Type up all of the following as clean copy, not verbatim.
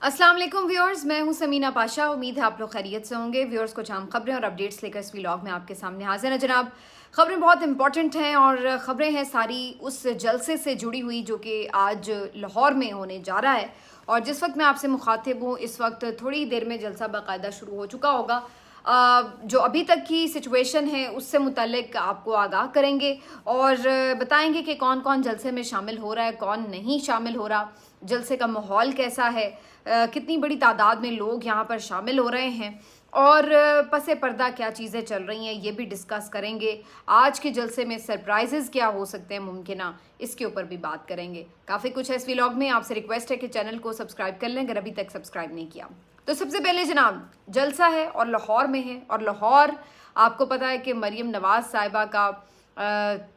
अस्सलाम वालेकुम व्यूअर्स, मैं हूं समीना पाशा। उम्मीद है आप लोग खैरियत से होंगे। व्यूअर्स, कुछ अहम खबरें और अपडेट्स लेकर इस व्लॉग में आपके सामने हाजिर है जनाब। खबरें बहुत इंपॉर्टेंट हैं और ख़बरें हैं सारी उस जलसे से जुड़ी हुई जो कि आज लाहौर में होने जा रहा है। और जिस वक्त मैं आपसे मुखातिब हूँ इस वक्त थोड़ी देर में जलसा बाकायदा शुरू हो चुका होगा। जो अभी तक की सिचुएशन है उससे मुतल्लिक आपको आगाह करेंगे और बताएंगे कि कौन कौन जलसे में शामिल हो रहा है, कौन नहीं शामिल हो रहा, जलसे का माहौल कैसा है, कितनी बड़ी तादाद में लोग यहाँ पर शामिल हो रहे हैं और पसे पर्दा क्या चीज़ें चल रही हैं ये भी डिस्कस करेंगे। आज के जलसे में सरप्राइजेज़ क्या हो सकते हैं मुमकिन, इसके ऊपर भी बात करेंगे। काफ़ी कुछ है इस व्लॉग में। आपसे रिक्वेस्ट है कि चैनल को सब्सक्राइब कर लें अगर अभी तक सब्सक्राइब नहीं किया। तो सबसे पहले जनाब, जलसा है और लाहौर में है। और लाहौर आपको पता है कि मरीम नवाज़ साहिबा का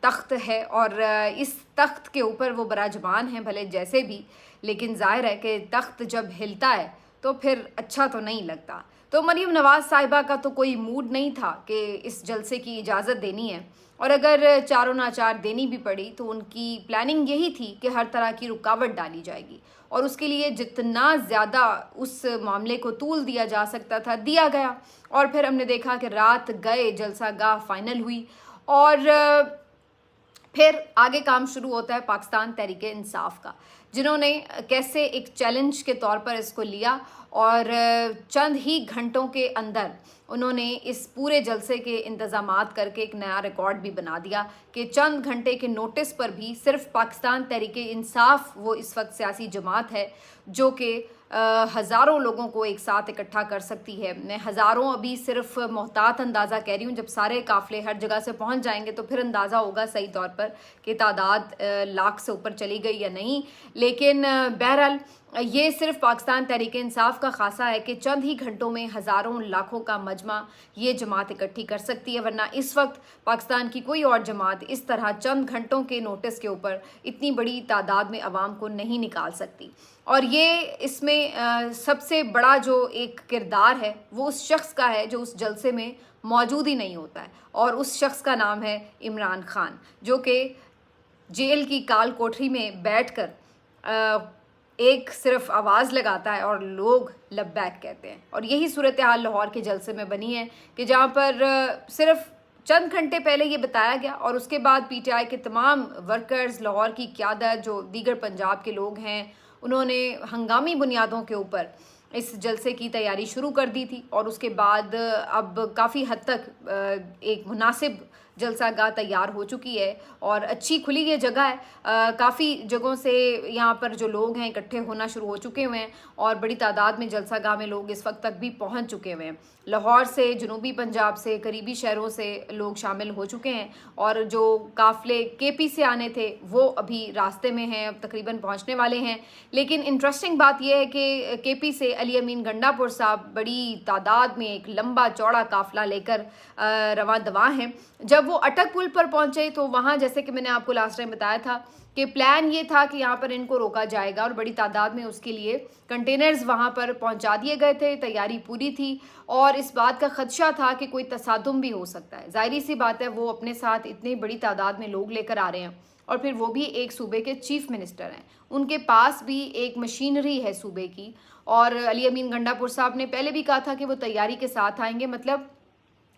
तख्त है और इस तख्त के ऊपर वो बराजमान हैं भले जैसे भी, लेकिन जाहिर है कि तख्त जब हिलता है तो फिर अच्छा तो नहीं लगता। तो मरीम नवाज़ साहिबा का तो कोई मूड नहीं था कि इस जलसे की इजाज़त देनी है, और अगर चारों नाचार देनी भी पड़ी तो उनकी प्लानिंग यही थी कि हर तरह की रुकावट डाली जाएगी और उसके लिए जितना ज़्यादा उस मामले को तूल दिया जा सकता था दिया गया। और फिर हमने देखा कि रात गए जलसा गाह फाइनल हुई और फिर आगे काम शुरू होता है पाकिस्तान तहरीक इंसाफ का, जिन्होंने कैसे एक चैलेंज के तौर पर इसको लिया और चंद ही घंटों के अंदर उन्होंने इस पूरे जलसे के इंतज़ामात करके एक नया रिकॉर्ड भी बना दिया कि चंद घंटे के नोटिस पर भी सिर्फ पाकिस्तान तहरीक इंसाफ वो इस वक्त सियासी जमात है जो कि हज़ारों लोगों को एक साथ इकट्ठा कर सकती है। मैं हज़ारों अभी सिर्फ मोहतात अंदाज़ा कह रही हूँ, जब सारे काफ़िले हर जगह से पहुँच जाएंगे तो फिर अंदाज़ा होगा सही तौर पर कि तादाद लाख से ऊपर चली गई या नहीं। लेकिन बहरहाल ये सिर्फ पाकिस्तान तहरीक इंसाफ का खासा है कि चंद ही घंटों में हज़ारों लाखों का मजमा ये जमात इकट्ठी कर सकती है, वरना इस वक्त पाकिस्तान की कोई और जमात इस तरह चंद घंटों के नोटिस के ऊपर इतनी बड़ी तादाद में आवाम को नहीं निकाल सकती। और ये इसमें सबसे बड़ा जो एक किरदार है वो उस शख्स का है जो उस जलसे में मौजूद ही नहीं होता है, और उस शख्स का नाम है इमरान खान, जो कि जेल की काल कोठरी में बैठकर एक सिर्फ आवाज़ लगाता है और लोग लब्बैक कहते हैं। और यही सूरत हाल लाहौर के जलसे में बनी है कि जहाँ पर सिर्फ चंद घंटे पहले ये बताया गया और उसके बाद पीटीआई के तमाम वर्कर्स, लाहौर की क़यादत, जो दीगर पंजाब के लोग हैं, उन्होंने हंगामी बुनियादों के ऊपर इस जलसे की तैयारी शुरू कर दी थी। और उसके बाद अब काफ़ी हद तक एक मुनासिब जलसा गाह तैयार हो चुकी है और अच्छी खुली ये जगह है। काफ़ी जगहों से यहाँ पर जो लोग हैं इकट्ठे होना शुरू हो चुके हुए हैं और बड़ी तादाद में जलसा गाह में लोग इस वक्त तक भी पहुँच चुके हुए हैं। लाहौर से, जनूबी पंजाब से, करीबी शहरों से लोग शामिल हो चुके हैं और जो काफ़िले केपी से आने थे वो अभी रास्ते में हैं, अब तकरीबन पहुँचने वाले हैं। लेकिन इंटरेस्टिंग बात यह है कि केपी से अली अमीन गंडापुर साहब बड़ी तादाद में एक लंबा चौड़ा काफ़िला लेकर रवां दवां हैं। जब वो अटक पुल पर पहुंचे तो वहाँ, जैसे कि मैंने आपको लास्ट टाइम बताया था कि प्लान ये था कि यहाँ पर इनको रोका जाएगा और बड़ी तादाद में उसके लिए कंटेनर्स वहाँ पर पहुँचा दिए गए थे, तैयारी पूरी थी और इस बात का खदशा था कि कोई तसादुम भी हो सकता है। ज़ाहिर सी बात है, वो अपने साथ इतनी बड़ी तादाद में लोग लेकर आ रहे हैं और फिर वो भी एक सूबे के चीफ मिनिस्टर हैं, उनके पास भी एक मशीनरी है सूबे की। और अली अमीन गंडापुर साहब ने पहले भी कहा था कि वो तैयारी के साथ आएंगे, मतलब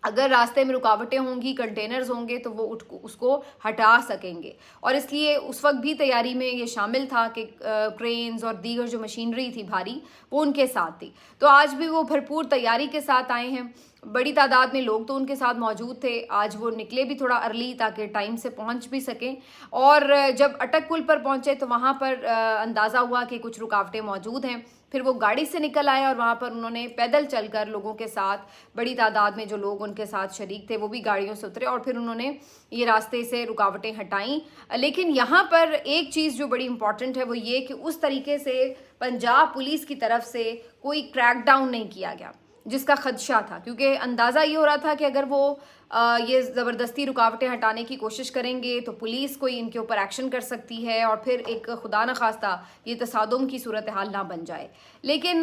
अगर रास्ते में रुकावटें होंगी, कंटेनर्स होंगे तो वो उसको हटा सकेंगे। और इसलिए उस वक्त भी तैयारी में ये शामिल था कि क्रेन्स और दीगर जो मशीनरी थी भारी वो उनके साथ थी। तो आज भी वो भरपूर तैयारी के साथ आए हैं। बड़ी तादाद में लोग तो उनके साथ मौजूद थे। आज वो निकले भी थोड़ा अर्ली ताकि टाइम से पहुंच भी सकें। और जब अटक पुल पर पहुंचे तो वहाँ पर अंदाज़ा हुआ कि कुछ रुकावटें मौजूद हैं। फिर वो गाड़ी से निकल आए और वहाँ पर उन्होंने पैदल चलकर लोगों के साथ, बड़ी तादाद में जो लोग उनके साथ शरीक थे वो भी गाड़ियों से उतरे और फिर उन्होंने ये रास्ते से रुकावटें हटाईं। लेकिन यहाँ पर एक चीज़ जो बड़ी इंपॉर्टेंट है वो ये कि उस तरीके से पंजाब पुलिस की तरफ से कोई क्रैकडाउन नहीं किया गया जिसका खदशा था, क्योंकि अंदाज़ा ये हो रहा था कि अगर वो ये ज़बरदस्ती रुकावटें हटाने की कोशिश करेंगे तो पुलिस कोई इनके ऊपर एक्शन कर सकती है और फिर एक खुदा न खास्ता ये तसादुम की सूरत हाल ना बन जाए। लेकिन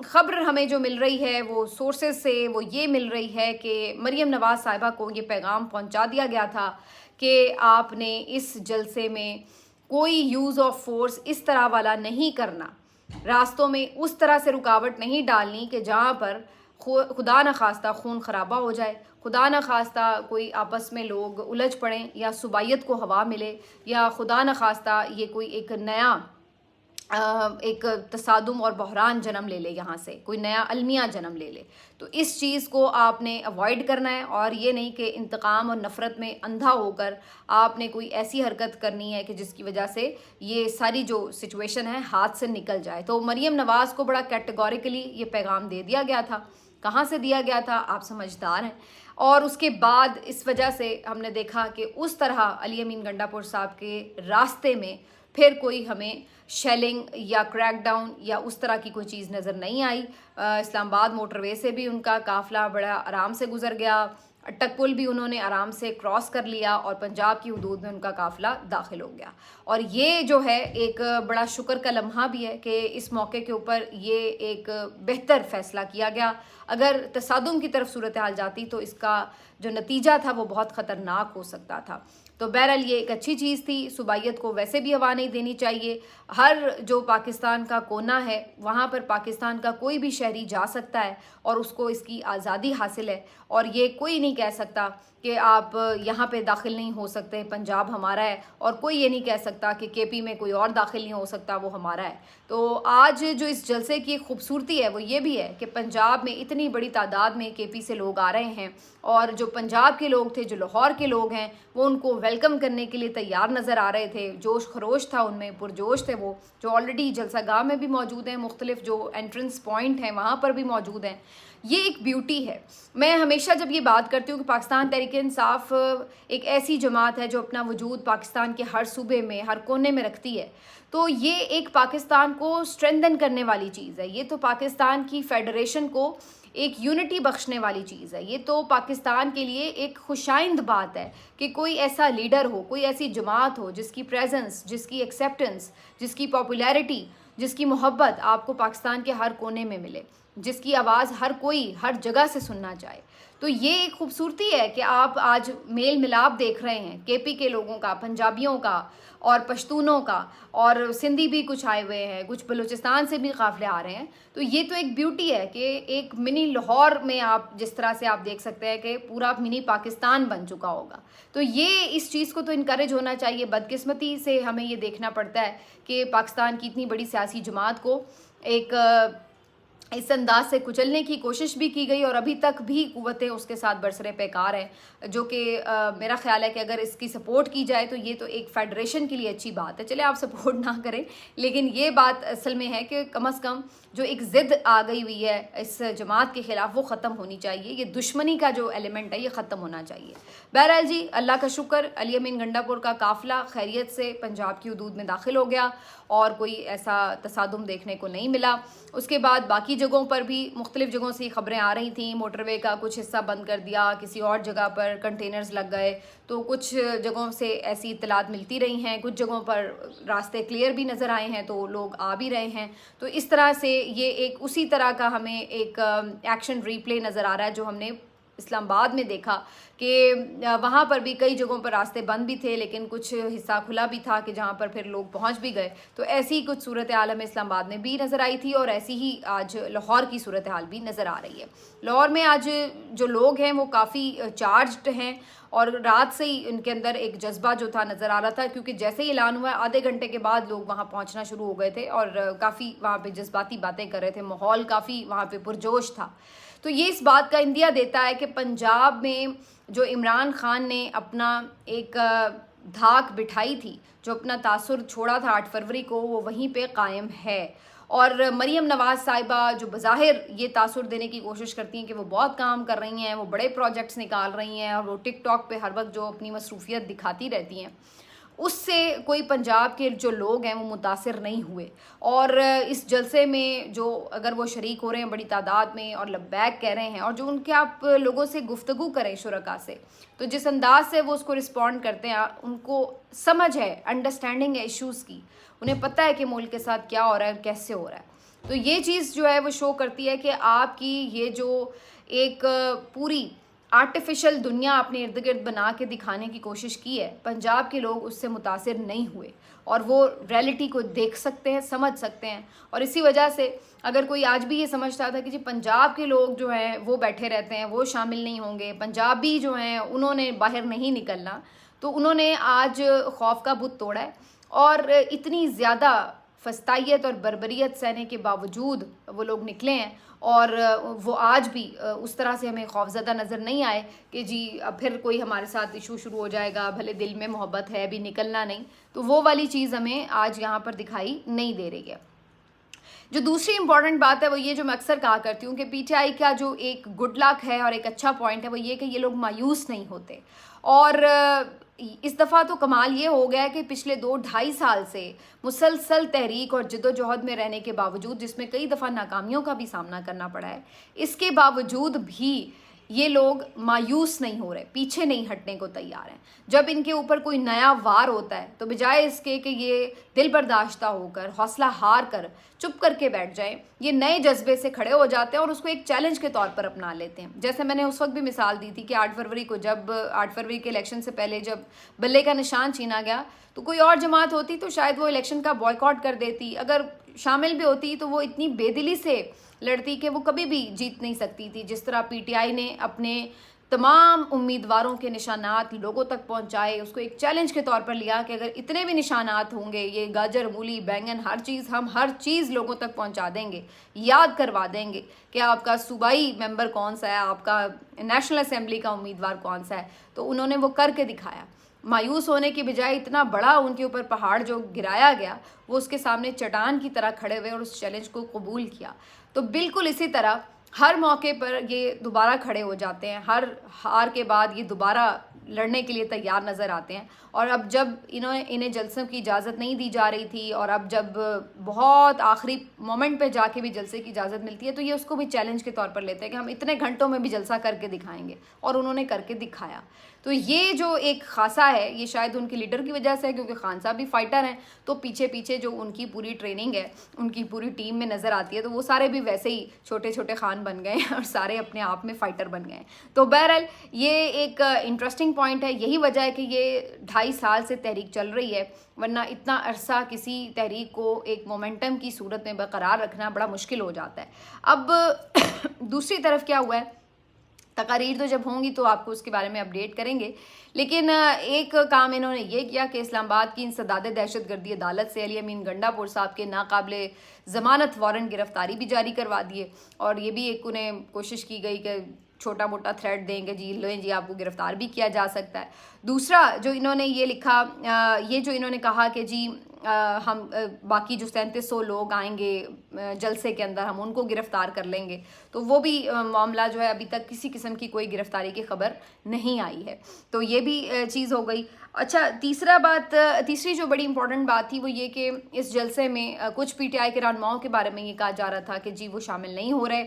ख़बर हमें जो मिल रही है वो सोर्सेज से वो ये मिल रही है कि मरीम नवाज़ साहिबा को ये पैगाम पहुंचा दिया गया था कि आपने इस जलसे में कोई यूज़ ऑफ फोर्स इस तरह वाला नहीं करना راستوں میں اس طرح سے رکاوٹ نہیں ڈالنی کہ جہاں پر خدا نخواستہ خون خرابہ ہو جائے، خدا نخواستہ کوئی آپس میں لوگ الجھ پڑیں یا صوبائیت کو ہوا ملے، یا خدا نخواستہ یہ کوئی ایک نیا ایک تصادم اور بحران جنم لے لے، یہاں سے کوئی نیا المیہ جنم لے لے۔ تو اس چیز کو آپ نے اوائڈ کرنا ہے، اور یہ نہیں کہ انتقام اور نفرت میں اندھا ہو کر آپ نے کوئی ایسی حرکت کرنی ہے کہ جس کی وجہ سے یہ ساری جو سچویشن ہے ہاتھ سے نکل جائے۔ تو مریم نواز کو بڑا کیٹیگوریکلی یہ پیغام دے دیا گیا تھا۔ کہاں سے دیا گیا تھا؟ آپ سمجھدار ہیں۔ اور اس کے بعد اس وجہ سے ہم نے دیکھا کہ اس طرح علی امین گنڈا پور صاحب کے راستے میں پھر کوئی ہمیں شیلنگ یا کریک ڈاؤن یا اس طرح کی کوئی چیز نظر نہیں آئی۔ اسلام آباد موٹر وے سے بھی ان کا قافلہ بڑا آرام سے گزر گیا، اٹک پل بھی انہوں نے آرام سے کراس کر لیا، اور پنجاب کی حدود میں ان کا قافلہ داخل ہو گیا۔ اور یہ جو ہے ایک بڑا شکر کا لمحہ بھی ہے کہ اس موقع کے اوپر یہ ایک بہتر فیصلہ کیا گیا۔ اگر تصادم کی طرف صورتحال جاتی تو اس کا جو نتیجہ تھا وہ بہت خطرناک ہو سکتا تھا۔ تو بہرحال یہ ایک اچھی چیز تھی۔ صوبائیت کو ویسے بھی ہوا نہیں دینی چاہیے۔ ہر جو پاکستان کا کونا ہے وہاں پر پاکستان کا کوئی بھی شہری جا سکتا ہے، اور اس کو اس کی آزادی حاصل ہے، اور یہ کوئی نہیں کہہ سکتا کہ آپ یہاں پہ داخل نہیں ہو سکتے، پنجاب ہمارا ہے، اور کوئی یہ نہیں کہہ سکتا کہ کے پی میں کوئی اور داخل نہیں ہو سکتا، وہ ہمارا ہے۔ تو آج جو اس جلسے کی خوبصورتی ہے وہ یہ بھی ہے کہ پنجاب میں اتنی بڑی تعداد میں کے پی سے لوگ آ رہے ہیں، اور جو پنجاب کے لوگ تھے، جو لاہور کے لوگ ہیں، وہ ان کو ویلکم کرنے کے لیے تیار نظر آ رہے تھے۔ جوش خروش تھا ان میں، پرجوش تھے وہ، جو آلریڈی جلسہ گاہ میں بھی موجود ہیں، مختلف جو انٹرنس پوائنٹ ہیں وہاں پر بھی موجود ہیں۔ یہ ایک بیوٹی ہے۔ میں ہمیشہ جب یہ بات کرتی ہوں کہ پاکستان تحریک انصاف ایک ایسی جماعت ہے جو اپنا وجود پاکستان کے ہر صوبے میں، ہر کونے میں رکھتی ہے، تو یہ ایک پاکستان کو اسٹرینتھن کرنے والی چیز ہے۔ یہ تو پاکستان کی فیڈریشن کو ایک یونٹی بخشنے والی چیز ہے۔ یہ تو پاکستان کے لیے ایک خوشائند بات ہے کہ کوئی ایسا لیڈر ہو، کوئی ایسی جماعت ہو جس کی پریزنس، جس کی ایکسیپٹنس، جس کی پاپولیرٹی، جس کی محبت آپ کو پاکستان کے ہر کونے میں ملے، جس کی آواز ہر کوئی ہر جگہ سے سننا چاہے۔ تو یہ ایک خوبصورتی ہے کہ آپ آج میل ملاپ دیکھ رہے ہیں کے پی کے لوگوں کا، پنجابیوں کا اور پشتونوں کا، اور سندھی بھی کچھ آئے ہوئے ہیں، کچھ بلوچستان سے بھی قافلے آ رہے ہیں۔ تو یہ تو ایک بیوٹی ہے کہ ایک منی لاہور میں آپ جس طرح سے آپ دیکھ سکتے ہیں کہ پورا منی پاکستان بن چکا ہوگا۔ تو یہ اس چیز کو تو انکریج ہونا چاہیے۔ بدقسمتی سے ہمیں یہ دیکھنا پڑتا ہے کہ پاکستان کی اتنی بڑی سیاسی جماعت کو ایک اس انداز سے کچلنے کی کوشش بھی کی گئی، اور ابھی تک بھی قوتیں اس کے ساتھ برسر پیکار ہیں، جو کہ میرا خیال ہے کہ اگر اس کی سپورٹ کی جائے تو یہ تو ایک فیڈریشن کے لیے اچھی بات ہے۔ چلے آپ سپورٹ نہ کریں، لیکن یہ بات اصل میں ہے کہ کم از کم جو ایک ضد آ گئی ہوئی ہے اس جماعت کے خلاف وہ ختم ہونی چاہیے۔ یہ دشمنی کا جو ایلیمنٹ ہے یہ ختم ہونا چاہیے۔ بہرحال جی، اللہ کا شکر، علی امین گنڈا پور کا قافلہ خیریت سے پنجاب کی حدود میں داخل ہو گیا، اور کوئی ایسا تصادم دیکھنے کو نہیں ملا۔ اس کے بعد باقی جگہوں پر بھی مختلف جگہوں سے خبریں آ رہی تھیں، موٹر وے کا کچھ حصہ بند کر دیا، کسی اور جگہ پر کنٹینرز لگ گئے، تو کچھ جگہوں سے ایسی اطلاعات ملتی رہی ہیں، کچھ جگہوں پر راستے کلیئر بھی نظر آئے ہیں تو لوگ آ بھی رہے ہیں۔ تو اس طرح سے یہ ایک اسی طرح کا ہمیں ایک ایکشن ریپلے نظر آ رہا ہے جو ہم نے اسلام آباد میں دیکھا کہ وہاں پر بھی کئی جگہوں پر راستے بند بھی تھے، لیکن کچھ حصہ کھلا بھی تھا کہ جہاں پر پھر لوگ پہنچ بھی گئے۔ تو ایسی کچھ صورتحال ہمیں اسلام آباد میں بھی نظر آئی تھی، اور ایسی ہی آج لاہور کی صورتحال بھی نظر آ رہی ہے۔ لاہور میں آج جو لوگ ہیں وہ کافی چارجڈ ہیں، اور رات سے ہی ان کے اندر ایک جذبہ جو تھا نظر آ رہا تھا، کیونکہ جیسے ہی اعلان ہوا آدھے گھنٹے کے بعد لوگ وہاں پہنچنا شروع ہو گئے تھے، اور کافی وہاں پہ جذباتی باتیں کر رہے تھے، ماحول کافی وہاں پہ پرجوش تھا۔ تو یہ اس بات کا اندیا دیتا ہے کہ پنجاب میں جو عمران خان نے اپنا ایک دھاک بٹھائی تھی، جو اپنا تاثر چھوڑا تھا 8 فروری کو، وہ وہیں پہ قائم ہے۔ اور مریم نواز صاحبہ جو بظاہر یہ تاثر دینے کی کوشش کرتی ہیں کہ وہ بہت کام کر رہی ہیں، وہ بڑے پروجیکٹس نکال رہی ہیں، اور وہ ٹک ٹاک پہ ہر وقت جو اپنی مصروفیت دکھاتی رہتی ہیں، اس سے کوئی پنجاب کے جو لوگ ہیں وہ متاثر نہیں ہوئے۔ اور اس جلسے میں جو اگر وہ شریک ہو رہے ہیں بڑی تعداد میں اور لبیک کہہ رہے ہیں، اور جو ان کے آپ لوگوں سے گفتگو کریں شرکا سے، تو جس انداز سے وہ اس کو رسپونڈ کرتے ہیں، ان کو سمجھ ہے، انڈرسٹینڈنگ ہے ایشوز کی، انہیں پتہ ہے کہ ملک کے ساتھ کیا ہو رہا ہے اور کیسے ہو رہا ہے۔ تو یہ چیز جو ہے وہ شو کرتی ہے کہ آپ کی یہ جو ایک پوری आर्टिफिशियल दुनिया अपने इर्द गिर्द बना के दिखाने की कोशिश की है, पंजाब के लोग उससे मुतासिर नहीं हुए और वो रियलिटी को देख सकते हैं, समझ सकते हैं। और इसी वजह से अगर कोई आज भी ये समझता था कि जी पंजाब के लोग जो हैं वो बैठे रहते हैं, वो शामिल नहीं होंगे, पंजाबी जो हैं उन्होंने बाहर नहीं निकलना, तो उन्होंने आज खौफ का बुत तोड़ा है। और इतनी ज़्यादा फस्तायत और बर्बरियत सहने के बावजूद वो लोग निकले हैं और वो आज भी उस तरह से हमें खौफज़दा नज़र नहीं आए कि जी अब फिर कोई हमारे साथ इशू शुरू हो जाएगा, भले दिल में मोहब्बत है भी निकलना नहीं, तो वो वाली चीज़ हमें आज यहाँ पर दिखाई नहीं दे रही है। जो दूसरी इंपॉर्टेंट बात है वो ये, जो मैं अक्सर कहा करती हूँ कि पीटीआई का जो एक गुड लक है और एक अच्छा पॉइंट है वो ये कि ये लोग मायूस नहीं होते। और इस दफ़ा तो कमाल ये हो गया है कि पिछले 2-2.5 साल से मुसलसल तहरीक और जद्दोजहद में रहने के बावजूद, जिसमें कई दफ़ा नाकामियों का भी सामना करना पड़ा है, इसके बावजूद भी ये लोग मायूस नहीं हो रहे, पीछे नहीं हटने को तैयार हैं। जब इनके ऊपर कोई नया वार होता है तो बजाय इसके कि ये दिल बर्दाश्ता होकर, हौसला हार कर चुप करके बैठ जाएं, ये नए जज्बे से खड़े हो जाते हैं और उसको एक चैलेंज के तौर पर अपना लेते हैं। जैसे मैंने उस वक्त भी मिसाल दी थी कि 8 फरवरी को, जब 8 फरवरी के इलेक्शन से पहले जब बल्ले का निशान छीना गया, तो कोई और जमात होती तो शायद वो इलेक्शन का बॉयकॉट कर देती, अगर शामिल भी होती तो वो इतनी बेदिली से लड़ती कि वो कभी भी जीत नहीं सकती थी। जिस तरह पीटीआई ने अपने तमाम उम्मीदवारों के निशानात लोगों तक पहुंचाए, उसको एक चैलेंज के तौर पर लिया कि अगर इतने भी निशानात होंगे, ये गाजर, मूली, बैंगन, हर चीज़, हम हर चीज़ लोगों तक पहुंचा देंगे, याद करवा देंगे कि आपका सूबाई मेंबर कौन सा है, आपका नेशनल असेंबली का उम्मीदवार कौन सा है। तो उन्होंने वो करके दिखाया। मायूस होने की बजाय इतना बड़ा उनके ऊपर पहाड़ जो गिराया गया, वो उसके सामने चट्टान की तरह खड़े हुए और उस चैलेंज को कबूल किया। तो बिल्कुल इसी तरह हर मौके पर ये दोबारा खड़े हो जाते हैं, हर हार के बाद ये दोबारा लड़ने के लिए तैयार नज़र आते हैं। और अब जब इन्हें जलसों की इजाज़त नहीं दी जा रही थी और अब जब बहुत आखिरी मोमेंट पे जाके भी जलसे की इजाज़त मिलती है, तो ये उसको भी चैलेंज के तौर पर लेते हैं कि हम इतने घंटों में भी जलसा करके दिखाएंगे, और उन्होंने करके दिखाया। तो ये जो एक खासा है, ये शायद उनके लीडर की वजह से है, क्योंकि खान साहब भी फाइटर हैं, तो पीछे पीछे जो उनकी पूरी ट्रेनिंग है, उनकी पूरी टीम में नज़र आती है, तो वो सारे भी वैसे ही छोटे छोटे खान बन गए हैं और सारे अपने आप में फ़ाइटर बन गए हैं। तो बहरहाल ये एक इंटरेस्टिंग पॉइंट है। यही वजह है कि ये 2.5 साल से तहरीक चल रही है, वरना इतना अरसा किसी तहरीक को एक मोमेंटम की सूरत में बरकरार रखना बड़ा मुश्किल हो जाता है। अब दूसरी तरफ क्या हुआ है, तकारीर तो जब होंगी तो आपको उसके बारे में अपडेट करेंगे, लेकिन एक काम इन्होंने ये किया कि इस्लामाबाद की इंसदाद दहशतगर्दी अदालत से अली अमीन गंडापुर साहब के नाकाबिले ज़मानत वारंट गिरफ्तारी भी जारी करवा दिए। और ये भी एक उन्हें कोशिश की गई कि छोटा मोटा थ्रेट देंगे, जी लो जी आपको गिरफ्तार भी किया जा सकता है। दूसरा जो इन्होंने ये लिखा, ये जो इन्होंने कहा कि जी हम बाकी जो 3700 लोग आएंगे जलसे के अंदर, हम उनको गिरफ्तार कर लेंगे, तो वो भी मामला जो है अभी तक किसी किस्म की कोई गिरफ्तारी की खबर नहीं आई है। तो ये भी चीज़ हो गई। अच्छा, तीसरी जो बड़ी इंपॉर्टेंट बात थी वो ये कि इस जलसे में कुछ पीटीआई के रहनुमाओं के बारे में ये कहा जा रहा था कि जी वो शामिल नहीं हो रहे।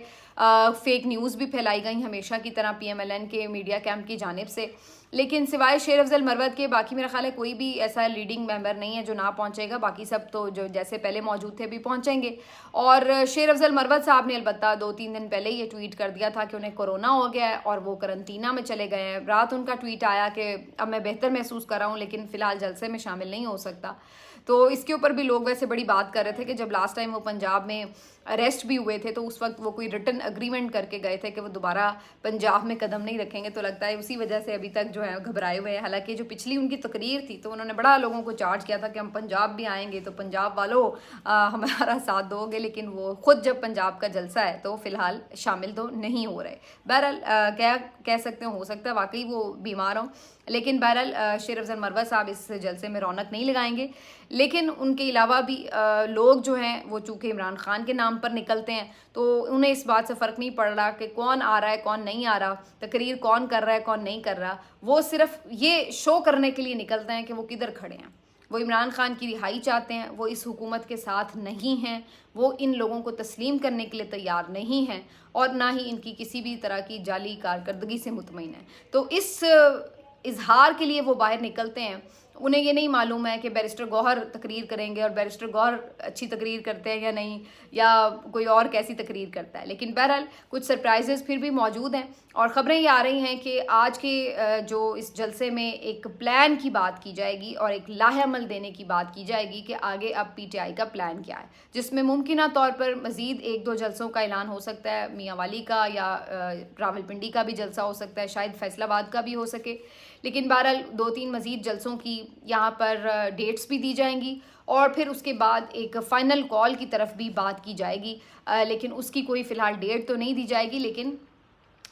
फेक न्यूज़ भी फैलाई गई हमेशा की तरह PMLN के मीडिया कैंप की जानिब से, लेकिन सिवाय शेर अफजल मरवत के बाकी मेरा ख्याल है कोई भी ऐसा लीडिंग मेंबर नहीं है जो ना पहुंचेगा। बाकी सब तो जो जैसे पहले मौजूद थे भी पहुंचेंगे। और शेर अफजल मरवत साहब ने अलबत्ता 2-3 दिन पहले ये ट्वीट कर दिया था कि उन्हें कोरोना हो गया है और वो करंटीना में चले गए हैं। रात उनका ट्वीट आया कि अब मैं बेहतर महसूस कर रहा हूँ, लेकिन फ़िलहाल जलसे में शामिल नहीं हो सकता। तो इसके ऊपर भी लोग वैसे बड़ी बात कर रहे थे कि जब लास्ट टाइम वो पंजाब में अरेस्ट भी हुए थे तो उस वक्त वो कोई रिटन अग्रीमेंट करके गए थे कि वो दोबारा पंजाब में कदम नहीं रखेंगे। तो लगता है उसी वजह से अभी तक जो है घबराए हुए हैं। हालांकि जो पिछली उनकी तकरीर थी तो उन्होंने बड़ा लोगों को चार्ज किया था कि हम पंजाब भी आएंगे तो पंजाब वालों हमारा साथ दोगे, लेकिन वो खुद जब पंजाब का जलसा है तो फ़िलहाल शामिल तो नहीं हो रहे। बहरहाल क्या कह सकते हो सकता है वाकई वो बीमार हों, लेकिन बहरहाल शेर अफजल मरवत साहब इस जलसे में रौनक नहीं लगाएंगे। लेकिन उनके अलावा भी लोग जो हैं वो चूँकि इमरान खान के नाम पर निकलते हैं तो उन्हें इस बात से फ़र्क नहीं पड़ रहा कि कौन आ रहा है कौन नहीं आ रहा, तकरीर कौन कर रहा है कौन नहीं कर रहा। वो सिर्फ ये शो करने के लिए निकलते हैं कि वो किधर खड़े हैं। वो इमरान खान की रिहाई चाहते हैं, वो इस हुकूमत के साथ नहीं हैं, वो इन लोगों को तस्लीम करने के लिए तैयार नहीं हैं और ना ही इनकी किसी भी तरह की जाली कारकर्दगी से मुतमईन है। तो इस इजहार के लिए वो बाहर निकलते हैं उन्हें ये नहीं मालूम है कि बैरिस्टर गौहर तकरीर करेंगे और बैरिस्टर गौहर अच्छी तकरीर करते हैं या नहीं, या कोई और कैसी तकरीर करता है। लेकिन बहरहाल कुछ सरप्राइजेस फिर भी मौजूद हैं और ख़बरें ये आ रही हैं कि आज के जो इस जलसे में एक प्लान की बात की जाएगी और एक लाहेअमल देने की बात की जाएगी कि आगे अब PTI का प्लान क्या है, जिसमें मुमकिना तौर पर मज़ीद 1-2 जलसों का ऐलान हो सकता है। मियाँ वाली का या रावलपिंडी का भी जलसा हो सकता है, शायद फैसलाबाद का भी हो सके। लेकिन बहरहाल 2-3 मज़ीद जलसों की यहाँ पर डेट्स भी दी जाएंगी और फिर उसके बाद एक फ़ाइनल कॉल की तरफ भी बात की जाएगी। लेकिन उसकी कोई फ़िलहाल डेट तो नहीं दी जाएगी, लेकिन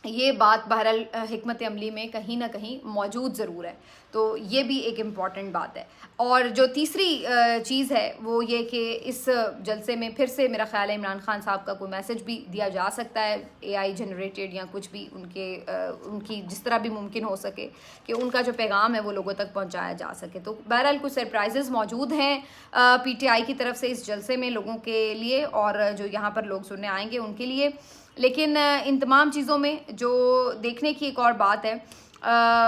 ये बात बहरहाल हिकमत अमली में कहीं ना कहीं मौजूद ज़रूर है। तो ये भी एक इम्पॉर्टेंट बात है। और जो तीसरी चीज़ है वो ये कि इस जलसे में फिर से मेरा ख्याल है इमरान खान साहब का कोई मैसेज भी दिया जा सकता है, AI जनरेटेड या कुछ भी उनकी जिस तरह भी मुमकिन हो सके कि उनका जो पैगाम है वो लोगों तक पहुंचाया जा सके। तो बहरहाल कुछ सरप्राइजेज़ मौजूद हैं PTI की तरफ से इस जलसे में लोगों के लिए और जो यहाँ पर लोग सुनने आएंगे उनके लिए। लेकिन इन तमाम चीज़ों में जो देखने की एक और बात है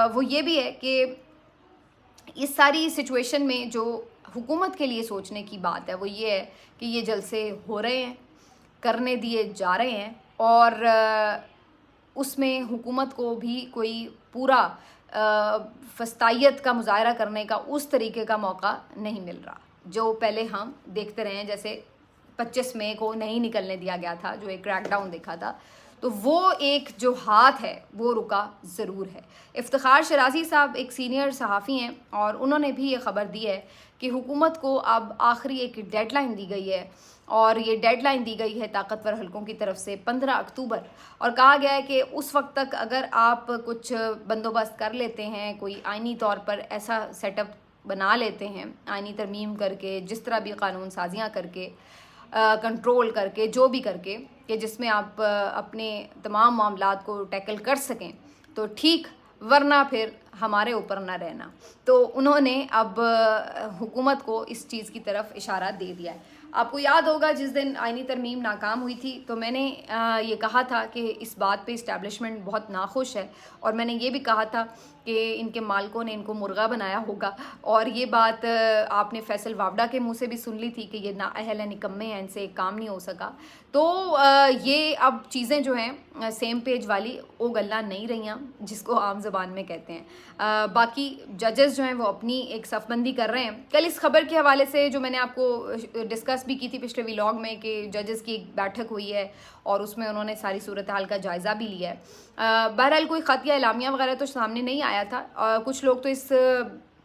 वो ये भी है कि इस सारी सिचुएशन में जो हुकूमत के लिए सोचने की बात है वो ये है कि ये जलसे हो रहे हैं, करने दिए जा रहे हैं और उसमें हुकूमत को भी कोई पूरा फस्तायत का मुजाहरा करने का उस तरीके का मौका नहीं मिल रहा जो पहले हम देखते रहे हैं। जैसे 25 मई को नहीं निकलने दिया गया था, जो एक क्रैकडाउन देखा था, तो वो एक जो हाथ है वो रुका ज़रूर है। इफ्तिखार शराजी साहब एक सीनियर सहाफ़ी हैं और उन्होंने भी ये ख़बर दी है कि हुकूमत को अब आखिरी एक डेडलाइन दी गई है और ये डेडलाइन दी गई है ताकतवर हलकों की तरफ से 15 अक्टूबर, और कहा गया है कि उस वक्त तक अगर आप कुछ बंदोबस्त कर लेते हैं, कोई आइनी तौर पर ऐसा सेटअप बना लेते हैं, आइनी तरमीम करके, जिस तरह भी कानून साजियाँ करके, कंट्रोल करके, जो भी करके, कि जिसमें आप अपने तमाम मामलात को टैकल कर सकें तो ठीक, वरना फिर हमारे ऊपर ना रहना। तो उन्होंने अब हुकूमत को इस चीज़ की तरफ इशारा दे दिया है। आपको याद होगा जिस दिन आइनी तरमीम नाकाम हुई थी तो मैंने ये कहा था कि इस बात पे इस्टेब्लिशमेंट बहुत नाखुश है और मैंने ये भी कहा था कि इनके मालिकों ने इनको मुर्गा बनाया होगा, और ये बात आपने फैसल वावड़ा के मुंह से भी सुन ली थी कि ये नाअहल है, निकम्मे हैं, इनसे एक काम नहीं हो सका। तो ये अब चीज़ें जो हैं सेम पेज वाली वो गल्ला नहीं रही, जिसको आम ज़बान में कहते हैं। बाकी जजेस जो हैं वो अपनी एक सफ़बंदी कर रहे हैं। कल इस खबर के हवाले से जो मैंने आपको डिस्कस भी की थी पिछले व्लॉग में कि जजेस की एक बैठक हुई है और उसमें उन्होंने सारी सूरत हाल का जायज़ा भी लिया है। बहरहाल कोई ख़त या एलामिया वगैरह तो सामने नहीं आया था। कुछ लोग तो इस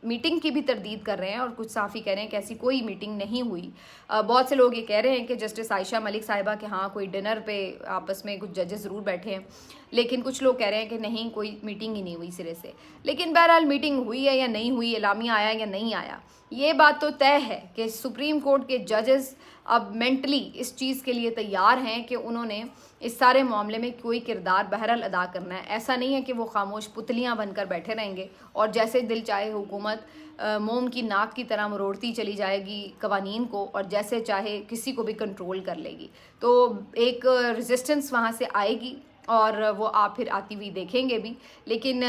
मीटिंग की भी तरदीद कर रहे हैं और कुछ साफ़ी कह रहे हैं कि ऐसी कोई मीटिंग नहीं हुई। बहुत से लोग ये कह रहे हैं कि जस्टिस आयशा मलिक साहिबा के हाँ कोई डिनर पे आपस में कुछ जजेस ज़रूर बैठे हैं, लेकिन कुछ लोग कह रहे हैं कि नहीं, कोई मीटिंग ही नहीं हुई सिरे से। लेकिन बहरहाल मीटिंग हुई है या नहीं हुई, एलामिया आया या नहीं आया, ये बात तो तय है कि सुप्रीम कोर्ट के जजेस अब मेंटली इस चीज़ के लिए तैयार हैं कि उन्होंने इस सारे मामले में कोई किरदार बहरहाल अदा करना है। ऐसा नहीं है कि वो खामोश पुतलियां बनकर बैठे रहेंगे और जैसे दिल चाहे हुकूमत मोम की नाक की तरह मरोड़ती चली जाएगी कवानीन को और जैसे चाहे किसी को भी कंट्रोल कर लेगी। तो एक रेजिस्टेंस वहाँ से आएगी और वो आप फिर आती हुई देखेंगे भी। लेकिन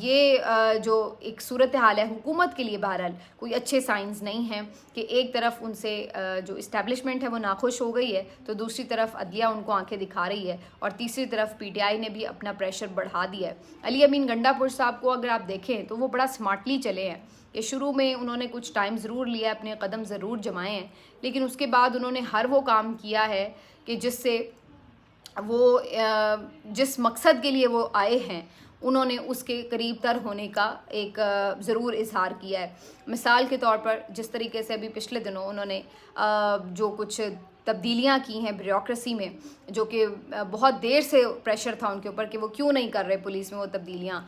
ये जो एक सूरत हाल है हुकूमत के लिए बहरहाल कोई अच्छे साइंस नहीं हैं कि एक तरफ उनसे जो इस्टेब्लिशमेंट है वो नाखुश हो गई है तो दूसरी तरफ अदलिया उनको आंखें दिखा रही है और तीसरी तरफ PTI ने भी अपना प्रेशर बढ़ा दिया है। अली अमीन गंडापुर साहब को अगर आप देखें तो वो बड़ा स्मार्टली चले हैं कि शुरू में उन्होंने कुछ टाइम ज़रूर लिया, अपने कदम ज़रूर जमाए हैं, लेकिन उसके बाद उन्होंने हर वो काम किया है कि जिससे वो जिस मकसद के लिए वो आए हैं उन्होंने उसके करीब तर होने का एक ज़रूर इजहार किया है। मिसाल के तौर पर जिस तरीके से अभी पिछले दिनों उन्होंने जो कुछ तब्दीलियां की हैं ब्यूरोक्रेसी में, जो कि बहुत देर से प्रेशर था उनके ऊपर कि वो क्यों नहीं कर रहे पुलिस में वो तब्दीलियां,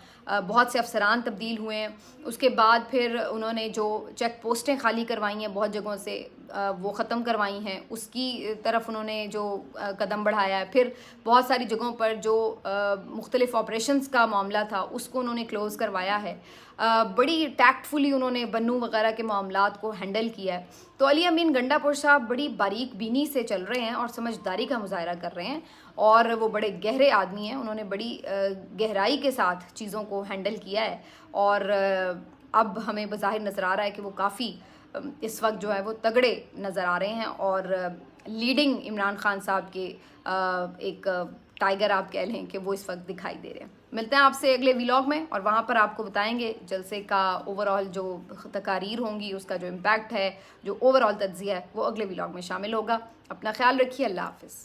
बहुत से अफसरान तब्दील हुए हैं। उसके बाद फिर उन्होंने जो चेक पोस्टें खाली करवाई हैं बहुत जगहों से वो ख़त्म करवाई हैं, उसकी तरफ उन्होंने जो कदम बढ़ाया है। फिर बहुत सारी जगहों पर जो मुख्तलिफ़ ऑपरेशंस का मामला था उसको उन्होंने क्लोज़ करवाया है। बड़ी टैक्टफुली उन्होंने बन्नू वगैरह के मामलात को हैंडल किया है। तो अली अमीन गंडापुर साहब बड़ी बारीक बीनी से चल रहे हैं और समझदारी का मुजाहरा कर रहे हैं और वो बड़े गहरे आदमी हैं। उन्होंने बड़ी गहराई के साथ चीज़ों को हैंडल किया है और اب ہمیں بظاہر نظر آ رہا ہے کہ وہ کافی اس وقت جو ہے وہ تگڑے نظر آ رہے ہیں، اور لیڈنگ عمران خان صاحب کے ایک ٹائیگر آپ کہہ لیں کہ وہ اس وقت دکھائی دے رہے ہیں۔ ملتے ہیں آپ سے اگلے ویلاگ میں، اور وہاں پر آپ کو بتائیں گے جلسے کا اوور آل جو تقاریر ہوں گی، اس کا جو امپیکٹ ہے، جو اوور آل تجزیہ ہے، وہ اگلے ویلاگ میں شامل ہوگا۔ اپنا خیال رکھیے، اللہ حافظ۔